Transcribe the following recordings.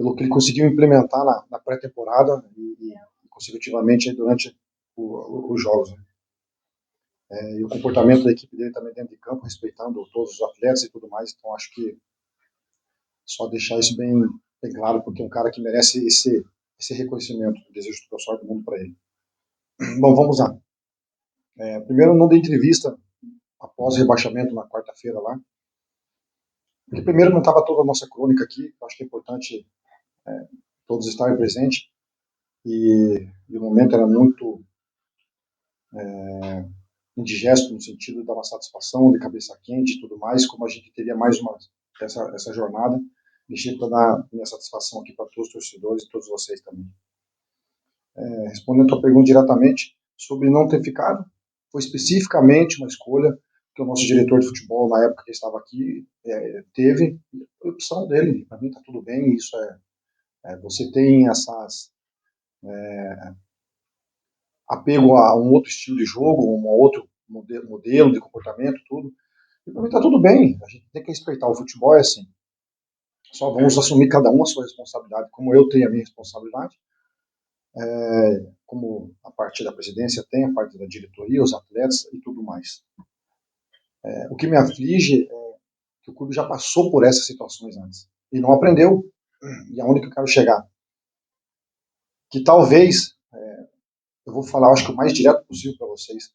pelo que ele conseguiu implementar na pré-temporada e consecutivamente durante os jogos. Né? E o comportamento da equipe dele também dentro de campo, respeitando todos os atletas e tudo mais. Então, acho que só deixar isso bem claro, porque é um cara que merece esse reconhecimento. Eu desejo toda a sorte do mundo para ele. Bom, vamos lá. Primeiro, não dei entrevista após o rebaixamento na quarta-feira lá. Porque primeiro não estava toda a nossa crônica aqui. Acho que é importante todos estarem presentes. E o momento era muito indigesto, no sentido de dar uma satisfação, de cabeça quente e tudo mais, como a gente teria mais essa jornada. Deixei para dar minha satisfação aqui para todos os torcedores e todos vocês também. Respondendo a tua pergunta diretamente, sobre não ter ficado, foi especificamente uma escolha que o nosso diretor de futebol, na época que estava aqui, teve, a opção dele. Para mim está tudo bem, isso você tem essas apego a um outro estilo de jogo, um outro modelo de comportamento, tudo. E para mim está tudo bem, a gente tem que respeitar. O futebol é assim, só vamos assumir cada um a sua responsabilidade, como eu tenho a minha responsabilidade, como a parte da presidência tem, a parte da diretoria, os atletas e tudo mais. O que me aflige é que o clube já passou por essas situações antes e não aprendeu. E aonde que eu quero chegar? Que talvez, eu vou falar, acho que o mais direto possível para vocês,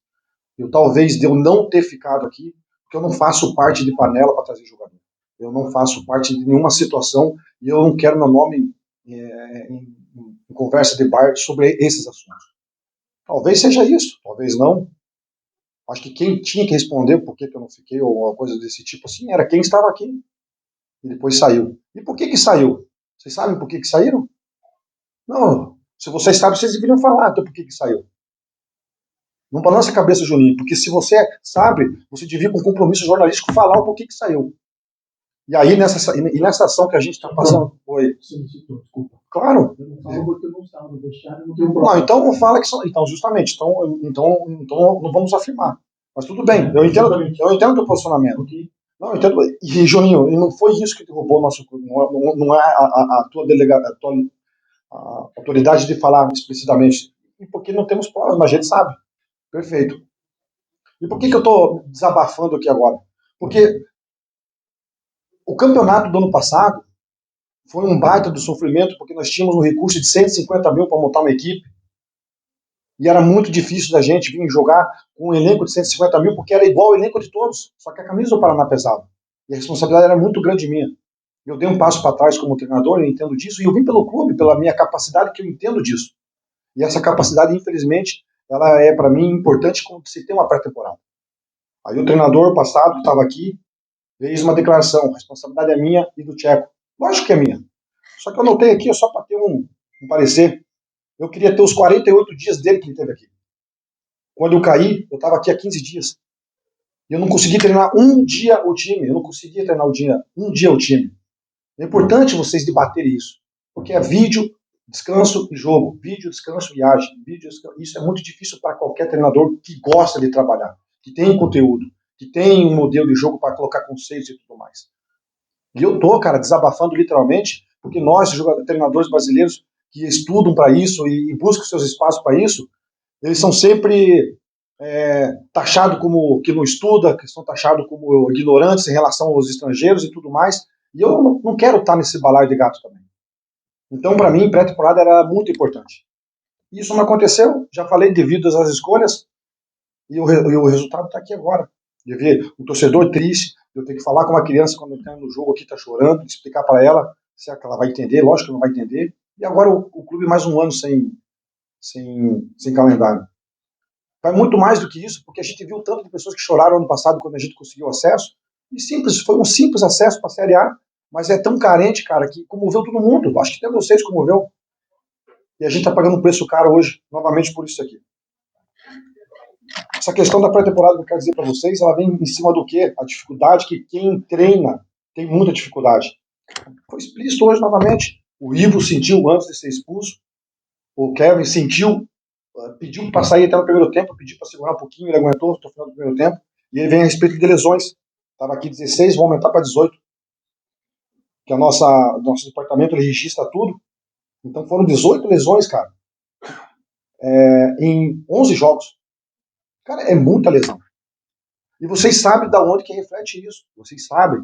talvez de eu não ter ficado aqui, porque eu não faço parte de panela para trazer jogador. Eu não faço parte de nenhuma situação e eu não quero meu nome em conversa de bar sobre esses assuntos. Talvez seja isso, talvez não. Acho que quem tinha que responder por que eu não fiquei, ou uma coisa desse tipo assim, era quem estava aqui. E depois saiu. E por que saiu? Vocês sabem por que saíram? Não, se vocês sabem, vocês deveriam falar até por que saiu. Não balança a cabeça, Juninho, porque se você sabe, você devia com compromisso jornalístico falar o porquê que saiu. E aí, nessa ação que a gente está passando... Oi. Você me citou, desculpa. Claro. Eu não falo porque eu não estava no vestiário, não tenho problema. Não, então não fala que são... Então, justamente, então não vamos afirmar. Mas tudo bem, eu entendo o teu posicionamento. Okay. Não, eu entendo. E, Juninho, não foi isso que derrubou o nosso clube. Não é a tua a autoridade de falar explicitamente. E porque não temos provas, mas a gente sabe. Perfeito. E por que eu estou desabafando aqui agora? Porque o campeonato do ano passado foi um baita do sofrimento, porque nós tínhamos um recurso de 150 mil para montar uma equipe. E era muito difícil da gente vir jogar com um elenco de 150 mil, porque era igual ao elenco de todos. Só que a camisa do Paraná pesava. E a responsabilidade era muito grande minha. Eu dei um passo para trás como treinador, eu entendo disso, e eu vim pelo clube, pela minha capacidade, que eu entendo disso. E essa capacidade, infelizmente, ela é, para mim, importante quando se tem uma pré-temporada. Aí o treinador passado, que estava aqui, fez uma declaração: a responsabilidade é minha e do Tcheco. Lógico que é minha. Só que eu anotei aqui só para ter um parecer. Eu queria ter os 48 dias dele que ele teve aqui. Quando eu caí, eu estava aqui há 15 dias. E eu não consegui treinar um dia o time. Eu não conseguia treinar um dia o time. É importante vocês debaterem isso. Porque é vídeo, descanso e jogo. Vídeo, descanso, viagem. Vídeo, descanso. Isso é muito difícil para qualquer treinador que gosta de trabalhar, que tem conteúdo, que tem um modelo de jogo para colocar conceitos e tudo mais. E eu tô, cara, desabafando literalmente, porque nós, treinadores brasileiros que estudam para isso e buscam seus espaços para isso, eles são sempre taxados como que não estuda, que são taxados como ignorantes em relação aos estrangeiros e tudo mais. E eu não quero estar nesse balaio de gato também. Então, para mim, pré-temporada era muito importante. Isso não aconteceu, já falei, devido às escolhas, e o resultado está aqui agora. De ver o torcedor triste, eu tenho que falar com uma criança quando está no jogo aqui, está chorando, explicar para ela se ela vai entender, lógico que não vai entender. E agora o clube mais um ano sem calendário. Vai muito mais do que isso, porque a gente viu tanto de pessoas que choraram ano passado quando a gente conseguiu acesso, e foi um simples acesso para a Série A, mas é tão carente, cara, que comoveu todo mundo. Acho que até vocês comoveu. E a gente está pagando um preço caro hoje, novamente por isso aqui. Essa questão da pré-temporada que eu quero dizer para vocês, ela vem em cima do quê? A dificuldade que quem treina tem muita dificuldade. Foi explícito hoje novamente. O Ivo sentiu antes de ser expulso, o Kevin sentiu, pediu para sair até no primeiro tempo, pediu para segurar um pouquinho, ele aguentou até o final do primeiro tempo, e ele vem a respeito de lesões. Estava aqui 16, vou aumentar para 18. que nosso departamento ele registra tudo. Então foram 18 lesões, cara, em 11 jogos. Cara, é muita lesão. E vocês sabem da onde que reflete isso. Vocês sabem.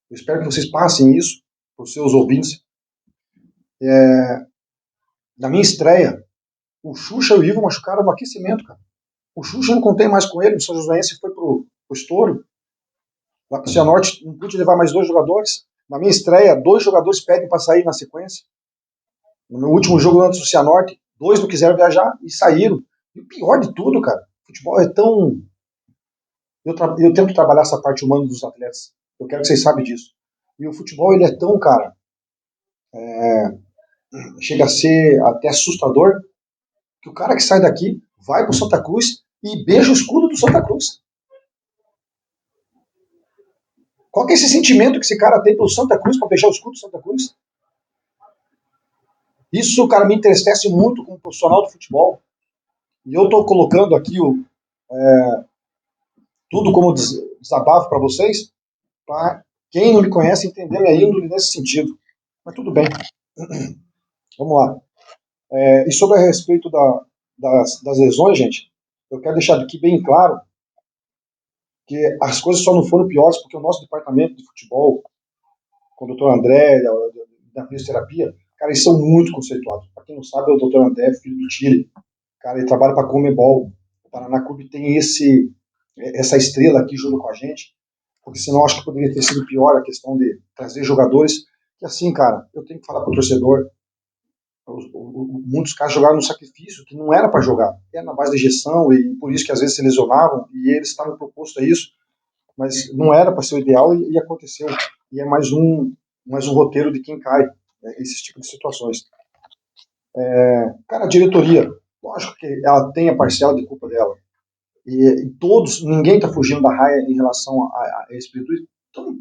Eu espero que vocês passem isso para os seus ouvintes. Na minha estreia, o Xuxa e o Ivo machucaram no aquecimento, cara. O Xuxa eu não contei mais com ele, o São Joséense foi pro estouro. Lá pro Cianorte não pude levar mais 2 jogadores. Na minha estreia, 2 jogadores pedem para sair na sequência. No meu último jogo antes do Cianorte, 2 não quiseram viajar e saíram. E o pior de tudo, cara, o futebol é tão... Eu tento trabalhar essa parte humana dos atletas. Eu quero que vocês saibam disso. E o futebol, ele é tão, cara, chega a ser até assustador, que o cara que sai daqui vai pro Santa Cruz e beija o escudo do Santa Cruz. Qual que é esse sentimento que esse cara tem pelo Santa Cruz para beijar o escudo do Santa Cruz? Isso, cara, me entristece muito como profissional do futebol. E eu estou colocando aqui tudo como desabafo para vocês, para quem não me conhece entender minha índole nesse sentido. Mas tudo bem. Vamos lá. E sobre a respeito das lesões, gente, eu quero deixar aqui bem claro que as coisas só não foram piores porque o nosso departamento de futebol, com o doutor André, da fisioterapia, cara, eles são muito conceituados. Para quem não sabe, é o doutor André, filho do Chile. Cara, ele trabalha para a Comebol. O Paraná Clube tem essa estrela aqui junto com a gente, porque senão acho que poderia ter sido pior a questão de trazer jogadores. Que assim, cara, eu tenho que falar para o torcedor, muitos caras jogaram no sacrifício, que não era para jogar, era na base da injeção, e por isso que às vezes se lesionavam, e eles estavam propostos a isso, mas não era para ser o ideal, e aconteceu. E é mais um roteiro de quem cai, né, esses tipos de situações. Cara, a diretoria, lógico que ela tem a parcela de culpa dela, e todos, ninguém está fugindo da raia em relação a esse período,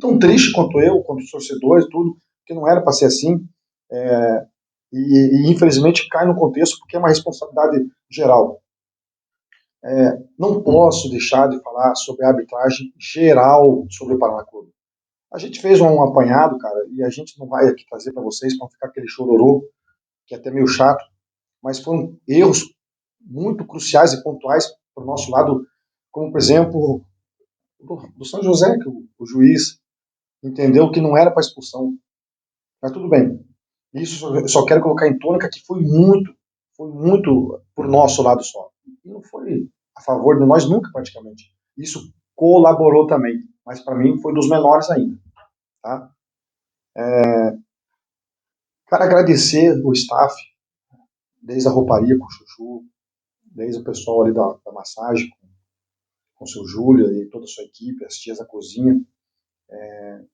tão triste quanto eu, quanto os torcedores, tudo, que não era para ser assim, e infelizmente cai no contexto porque é uma responsabilidade geral. Não posso deixar de falar sobre a arbitragem geral sobre o Paraná Clube. A gente fez um apanhado, cara, e a gente não vai aqui trazer para vocês para ficar aquele chororô, que é até meio chato, mas foram erros muito cruciais e pontuais para o nosso lado, como por exemplo do São José, que o juiz entendeu que não era para expulsão. Mas tudo bem. Isso eu só quero colocar em tônica que foi muito por nosso lado só. E não foi a favor de nós nunca, praticamente. Isso colaborou também, mas para mim foi dos menores ainda. Tá? Quero agradecer o staff, desde a rouparia com o Chuchu, desde o pessoal ali da massagem, com o seu Júlio e toda a sua equipe, as tias da cozinha.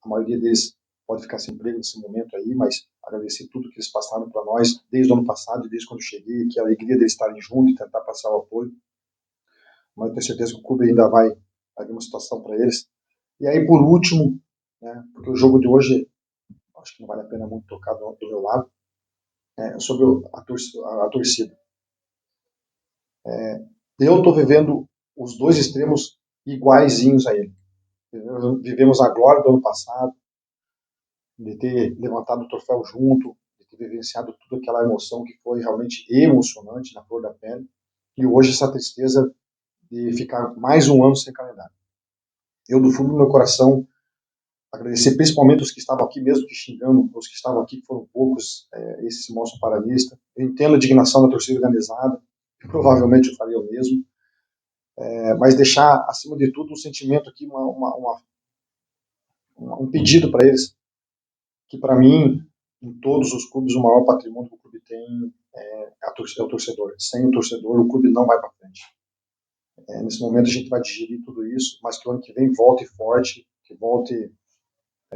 A maioria deles pode ficar sem emprego nesse momento aí, mas agradecer tudo que eles passaram para nós desde o ano passado e desde quando eu cheguei, que a alegria deles estarem juntos e tentar passar o apoio. Mas eu tenho certeza que o clube ainda vai ter uma situação para eles. E aí, por último, né, porque o jogo de hoje acho que não vale a pena muito tocar do meu lado, sobre a torcida. Eu estou vivendo os dois extremos iguaizinhos a ele. Vivemos a glória do ano passado, de ter levantado o troféu junto, de ter vivenciado toda aquela emoção que foi realmente emocionante na flor da pele, e hoje essa tristeza de ficar mais um ano sem calendário. Eu, do fundo do meu coração, agradecer principalmente os que estavam aqui, mesmo que xingando, os que estavam aqui, que foram poucos, esses se mostram paranista. Eu entendo a indignação da torcida organizada, provavelmente eu faria o mesmo, mas deixar, acima de tudo, um sentimento aqui, um pedido para eles, que para mim, em todos os clubes, o maior patrimônio que o clube tem é o torcedor. Sem o torcedor, o clube não vai para frente. Nesse momento a gente vai digerir tudo isso, mas que o ano que vem volte forte, que volte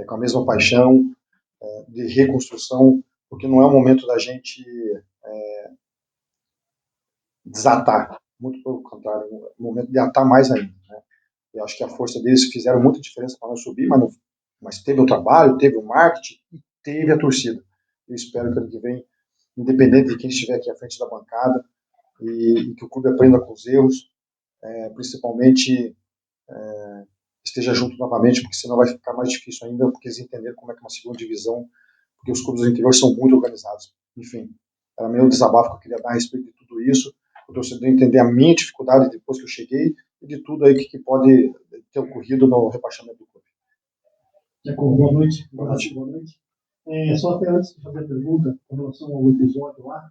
com a mesma paixão, de reconstrução, porque não é o momento da gente desatar, muito pelo contrário, é o momento de atar mais ainda. Né? Eu acho que a força deles fizeram muita diferença para nós subir, mas teve o trabalho, teve o marketing e teve a torcida. Eu espero que ano que vem, independente de quem estiver aqui à frente da bancada, e que o clube aprenda com os erros, principalmente esteja junto novamente, porque senão vai ficar mais difícil ainda, porque eles entenderam como é que é uma segunda divisão, porque os clubes do interior são muito organizados. Enfim, era meio desabafo que eu queria dar a respeito de tudo isso, o torcedor entender a minha dificuldade depois que eu cheguei e de tudo aí que pode ter ocorrido no rebaixamento do clube. Jacob, boa noite. Boa noite. Boa noite. Só até antes de fazer a pergunta, com relação ao episódio lá,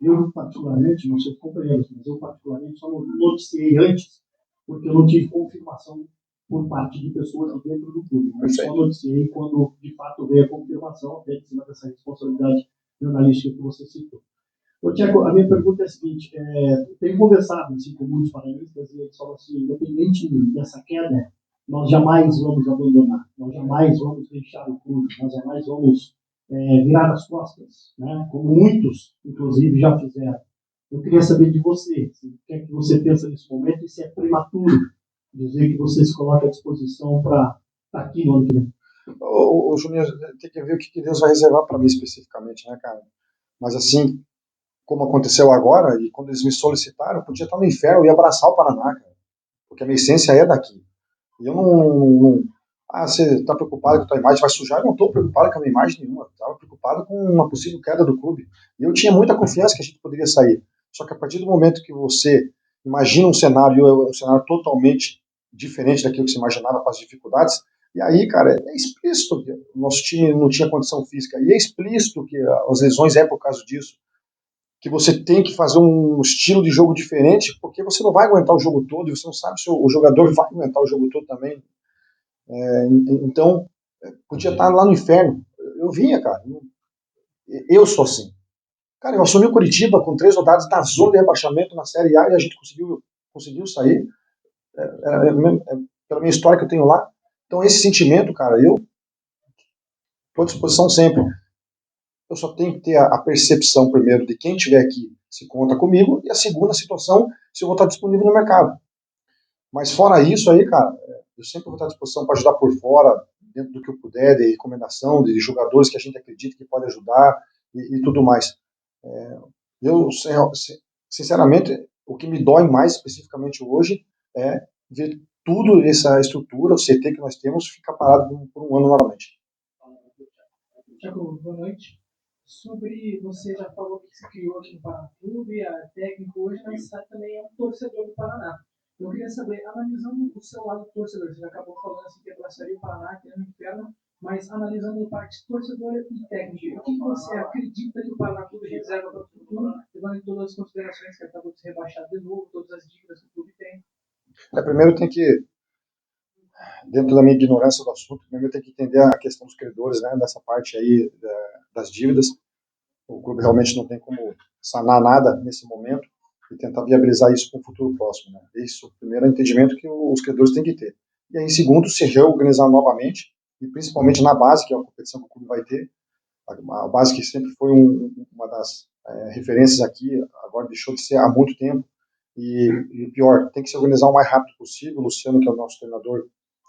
eu particularmente, não sei os companheiros, mas eu particularmente só noticiei antes, porque eu não tive confirmação por parte de pessoas dentro do clube. Mas só noticiei quando, de fato, veio a confirmação, até em cima dessa responsabilidade jornalística que você citou. Tiago, a minha pergunta é a seguinte, tenho conversado assim, com muitos panelistas e eles falam assim, independente dessa queda, nós jamais vamos abandonar, nós jamais vamos deixar o clube, nós jamais vamos virar as costas, né? Como muitos, inclusive, já fizeram. Eu queria saber de você, o que é que você pensa nesse momento e se é prematuro dizer que você se coloca à disposição para estar aqui no ano que vem. O Júnior, tem que ver o que Deus vai reservar para mim especificamente, né, cara? Mas assim, como aconteceu agora, e quando eles me solicitaram, eu podia estar no inferno e abraçar o Paraná, cara, porque a minha essência é daqui. E eu não você está preocupado com a tua imagem vai sujar? Eu não estou preocupado com a minha imagem nenhuma. Estava preocupado com uma possível queda do clube. E eu tinha muita confiança que a gente poderia sair. Só que a partir do momento que você imagina um cenário totalmente diferente daquilo que você imaginava com as dificuldades, e aí, cara, é explícito que o nosso time não tinha condição física. E é explícito que as lesões é por causa disso. Que você tem que fazer um estilo de jogo diferente, porque você não vai aguentar o jogo todo, e você não sabe se o jogador vai aguentar o jogo todo também. Então, podia estar lá no inferno. Eu vinha, cara. Eu sou assim. Cara, eu assumi o Curitiba com 3 rodadas na zona de rebaixamento na Série A e a gente conseguiu sair. Pela minha história que eu tenho lá. Então, esse sentimento, cara, eu estou à disposição sempre. Eu só tenho que ter a percepção, primeiro, de quem estiver aqui se conta comigo, e a segunda situação, se eu vou estar disponível no mercado. Mas fora isso aí, cara, eu sempre vou estar à disposição para ajudar por fora, dentro do que eu puder, de recomendação, de jogadores que a gente acredita que pode ajudar e tudo mais. Eu, sinceramente, o que me dói mais especificamente hoje é ver tudo essa estrutura, o CT que nós temos, ficar parado por um ano novamente. Tiago, boa noite. Sobre, você já falou que se criou aqui no Paraná Clube, é técnico hoje, mas também é um torcedor do Paraná. Eu queria saber, analisando o seu lado torcedor, você já acabou falando assim que abraçaria o Paraná, que é no inferno, mas analisando a parte torcedora e técnica, o que você acredita que o Paraná Clube reserva para o futuro, levando em todas as considerações que acabou de ser rebaixado de novo, todas as dívidas que o clube tem? Primeiro tem que, dentro da minha ignorância do assunto, primeiro tem que entender a questão dos credores, né, dessa parte aí das dívidas. O clube realmente não tem como sanar nada nesse momento e tentar viabilizar isso para o futuro próximo. Né? Esse é o primeiro entendimento que os credores têm que ter. E aí, segundo, se reorganizar novamente, e principalmente na base, que é a competição que o clube vai ter, a base que sempre foi uma das referências aqui, agora deixou de ser há muito tempo, e o pior, tem que se organizar o mais rápido possível. O Luciano, que é o nosso treinador,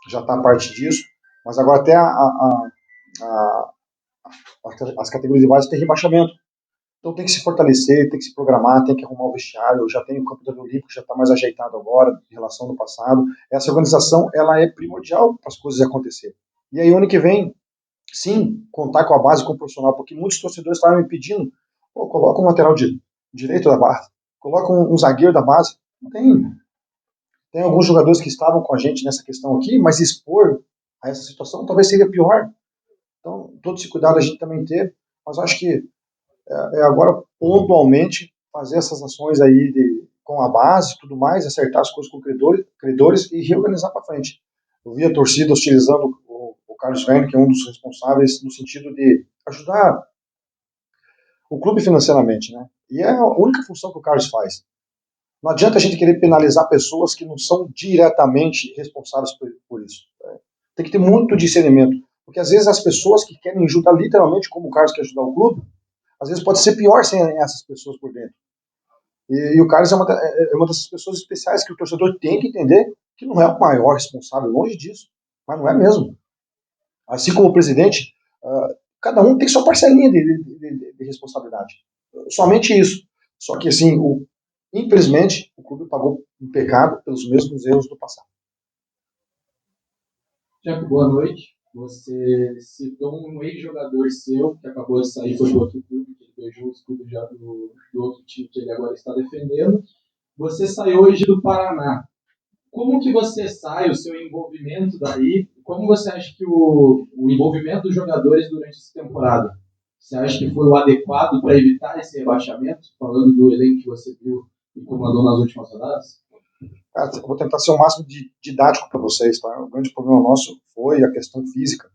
já está a parte disso, mas agora até as categorias de base têm rebaixamento. Então tem que se fortalecer, tem que se programar, tem que arrumar o vestiário. Já tem o campo do Olímpico, já está mais ajeitado agora em relação ao passado. Essa organização ela é primordial para as coisas acontecerem. E aí, ano que vem, sim, contar com a base, com o profissional, porque muitos torcedores estavam me pedindo, coloca um lateral direito da base, coloca um zagueiro da base. Tem alguns jogadores que estavam com a gente nessa questão aqui, mas expor a essa situação talvez seria pior. Então, todo esse cuidado a gente também teve, mas acho que agora, pontualmente, fazer essas ações aí com a base e tudo mais, acertar as coisas com credores e reorganizar para frente. Eu vi a torcida hostilizando o Carlos Werner, que é um dos responsáveis, no sentido de ajudar o clube financeiramente, né? E é a única função que o Carlos faz. Não adianta a gente querer penalizar pessoas que não são diretamente responsáveis por isso. Tem que ter muito discernimento, porque às vezes as pessoas que querem ajudar literalmente, como o Carlos quer ajudar o clube, às vezes pode ser pior sem essas pessoas por dentro. E o Carlos é uma dessas pessoas especiais que o torcedor tem que entender que não é o maior responsável, longe disso, mas não é mesmo. Assim como o presidente, cada um tem sua parcelinha de responsabilidade. Somente isso. Só que, assim, infelizmente, o clube pagou um pecado pelos mesmos erros do passado. Tiago, boa noite. Você citou um ex-jogador seu que acabou de sair, foi do outro clube, que ele beijou o escudo já do outro time que ele agora está defendendo. Você saiu hoje do Paraná. Como que você sai, o seu envolvimento daí? Como você acha que o envolvimento dos jogadores durante essa temporada? Você acha que foi o adequado para evitar esse rebaixamento? Falando do elenco que você viu e comandou nas últimas rodadas? Cara, eu vou tentar ser o máximo didático para vocês, tá? O grande problema nosso foi a questão física.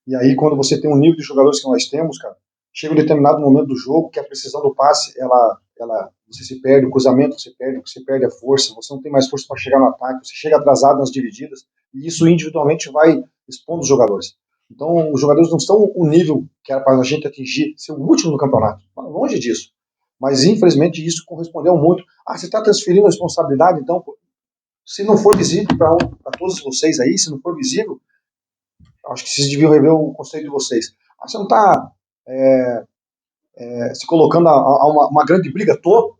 E aí, quando você tem um nível de jogadores que nós temos, cara, chega um determinado momento do jogo que a precisão do passe, você se perde, o cruzamento você perde a força, você não tem mais força para chegar no ataque, você chega atrasado nas divididas, e isso individualmente vai expondo os jogadores. Então, os jogadores não estão o nível que era para a gente atingir, ser o último no campeonato, longe disso. Mas, infelizmente, isso correspondeu muito. Ah, você está transferindo a responsabilidade, então, se não for visível para todos vocês aí, se não for visível, acho que vocês deviam rever o conceito de vocês. Ah, você não está se colocando a uma grande briga toda?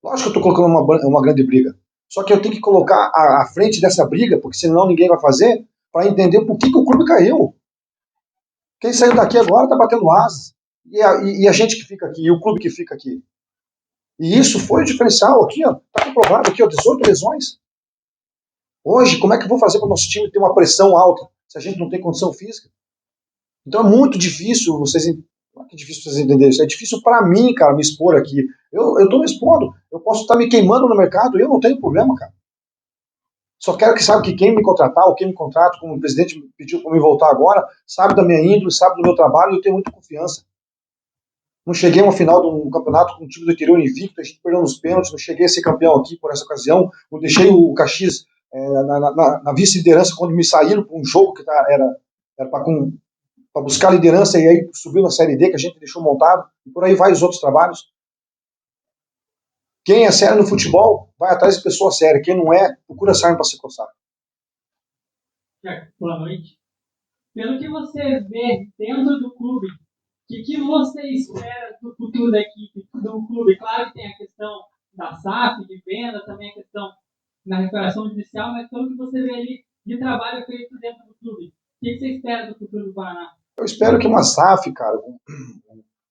Lógico que eu estou colocando uma grande briga. Só que eu tenho que colocar à frente dessa briga, porque senão ninguém vai fazer, para entender por que o clube caiu. Quem saiu daqui agora está batendo asas. E a gente que fica aqui, e o clube que fica aqui. E isso foi o diferencial aqui, ó. Está comprovado aqui, ó, 18 lesões. Hoje, como é que eu vou fazer para o nosso time ter uma pressão alta se a gente não tem condição física? Então é muito difícil vocês. Não é que é difícil vocês entenderem isso. É difícil para mim, cara, me expor aqui. Eu tô me expondo. Eu posso estar me queimando no mercado e eu não tenho problema, cara. Só quero que saiba que quem me contratar, ou quem me contrata, como o presidente me pediu para me voltar agora, sabe da minha índole, sabe do meu trabalho e eu tenho muita confiança. Não cheguei a uma final de um campeonato com o time do interior invicto, a gente perdeu nos pênaltis, não cheguei a ser campeão aqui por essa ocasião. Eu deixei o Caxias na vice-liderança quando me saíram para um jogo que era para buscar liderança e aí subiu na Série D, que a gente deixou montado, e por aí vai os outros trabalhos. Quem é sério no futebol, vai atrás de pessoa séria. Quem não é, procura sarna para se coçar. Boa noite. Pelo que você vê dentro do clube, o que você espera do futuro da equipe, do clube? Claro que tem a questão da SAF, de venda, também a questão na recuperação judicial, mas pelo que você vê ali de trabalho feito dentro do clube, o que você espera do futuro do Paraná? Eu espero que uma SAF, cara, um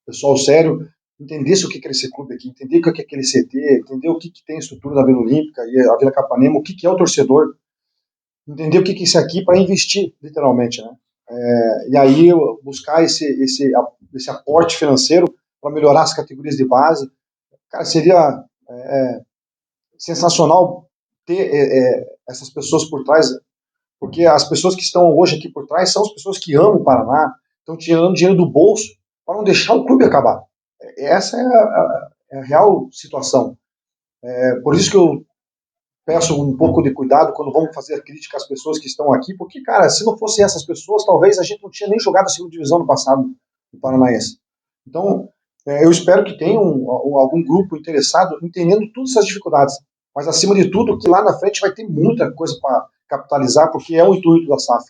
pessoal sério, entendesse o que é esse clube aqui, entender o que é aquele CT, entender o que tem a estrutura da Vila Olímpica e a Vila Capanema, o que é o torcedor, entender o que é isso aqui para investir, literalmente, né? E aí buscar esse aporte financeiro para melhorar as categorias de base. Cara, seria sensacional ter essas pessoas por trás, porque as pessoas que estão hoje aqui por trás são as pessoas que amam o Paraná, estão tirando dinheiro do bolso para não deixar o clube acabar. Essa é a real situação. Por isso que eu peço um pouco de cuidado quando vamos fazer crítica às pessoas que estão aqui, porque, cara, se não fossem essas pessoas, talvez a gente não tinha nem jogado a segunda divisão no passado, no Paranaense. Então, eu espero que tenha algum grupo interessado entendendo todas essas dificuldades, mas, acima de tudo, que lá na frente vai ter muita coisa para capitalizar, porque é o intuito da SAF.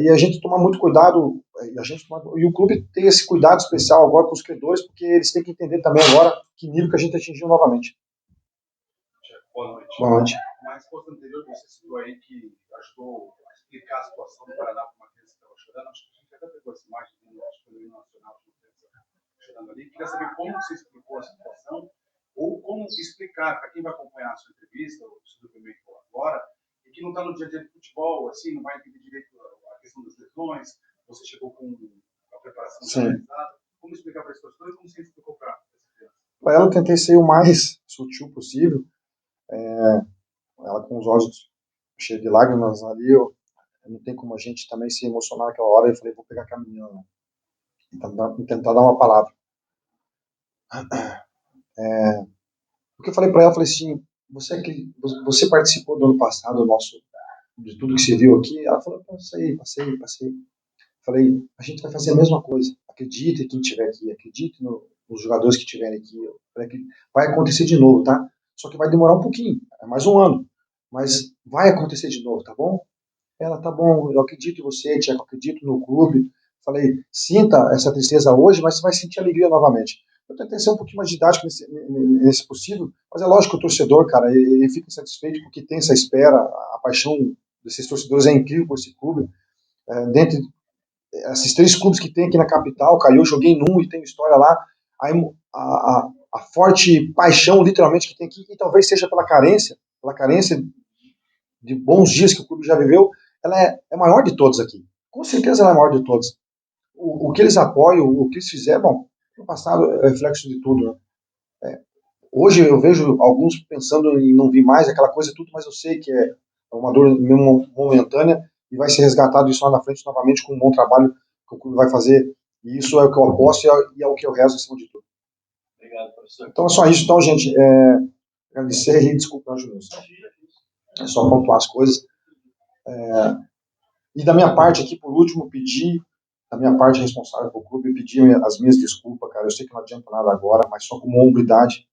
E a gente tomar muito cuidado, e o clube tem esse cuidado especial agora com os credores, porque eles têm que entender também agora que nível que a gente atingiu novamente. Boa noite. Boa noite. Na resposta anterior, você citou aí que ajudou a explicar a situação do Paraná para uma criança que estava chorando. Acho que a gente até pegou essa imagem do nacional chorando ali. Queria saber como você explicou a situação ou como explicar para quem vai acompanhar a sua entrevista, o seu depoimento agora, e que não está no dia a dia de futebol, assim, não vai entender direito a questão das lesões, você chegou com a preparação realizada. Como explicar para essa pessoa e como você explicou para essa criança? Para ela, eu tentei ser o mais sutil possível. Ela com os olhos cheios de lágrimas ali, não tem como a gente também se emocionar naquela hora. Eu falei, vou pegar a menina e tentar dar uma palavra. O que eu falei para ela, eu falei assim, você participou do ano passado de tudo que você viu aqui? Ela falou, passei. Falei, a gente vai fazer a mesma coisa. Acredite em quem estiver aqui, acredite nos jogadores que estiverem aqui. Vai acontecer de novo, tá? Só que vai demorar um pouquinho, é mais um ano. Mas vai acontecer de novo, tá bom? Ela, tá bom, eu acredito em você, Tiago, acredito no clube. Falei, sinta essa tristeza hoje, mas você vai sentir alegria novamente. Eu tentei ser um pouquinho mais didático nesse possível, mas é lógico que o torcedor, cara, ele fica satisfeito porque tem essa espera, a paixão desses torcedores é incrível por esse clube. Dentre esses 3 clubes que tem aqui na capital, Caiu, eu joguei num e tem história lá. A forte paixão, literalmente, que tem aqui, e talvez seja pela carência de bons dias que o clube já viveu, ela é maior de todos aqui. Com certeza ela é maior de todos. O que eles apoiam, o que eles fizeram, bom, no passado é reflexo de tudo, né? Hoje eu vejo alguns pensando em não vir mais, aquela coisa e tudo, mas eu sei que é uma dor mesmo momentânea e vai ser resgatado isso lá na frente novamente com um bom trabalho que o clube vai fazer. E isso é o que eu aposto e é o que eu rezo acima de tudo. Obrigado, professor. Então é só isso. Então, gente, agradecer e desculpar, Júlio. É só pontuar as coisas. E da minha parte aqui, por último, pedir, da minha parte responsável pelo clube, pedir as minhas desculpas, cara. Eu sei que não adianta nada agora, mas só como hombridade.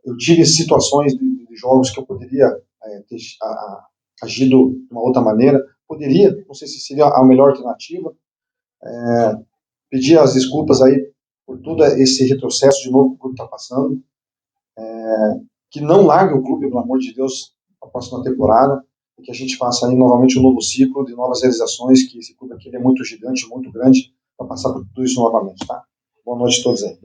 Eu tive situações de jogos que eu poderia ter agido de uma outra maneira. Poderia, não sei se seria a melhor alternativa. Pedir as desculpas aí por todo esse retrocesso de novo que o clube está passando. Que não largue o clube, pelo amor de Deus, na próxima temporada. E que a gente faça aí novamente um novo ciclo de novas realizações, que esse clube aqui é muito gigante, muito grande, para passar por tudo isso novamente, tá? Boa noite a todos aí.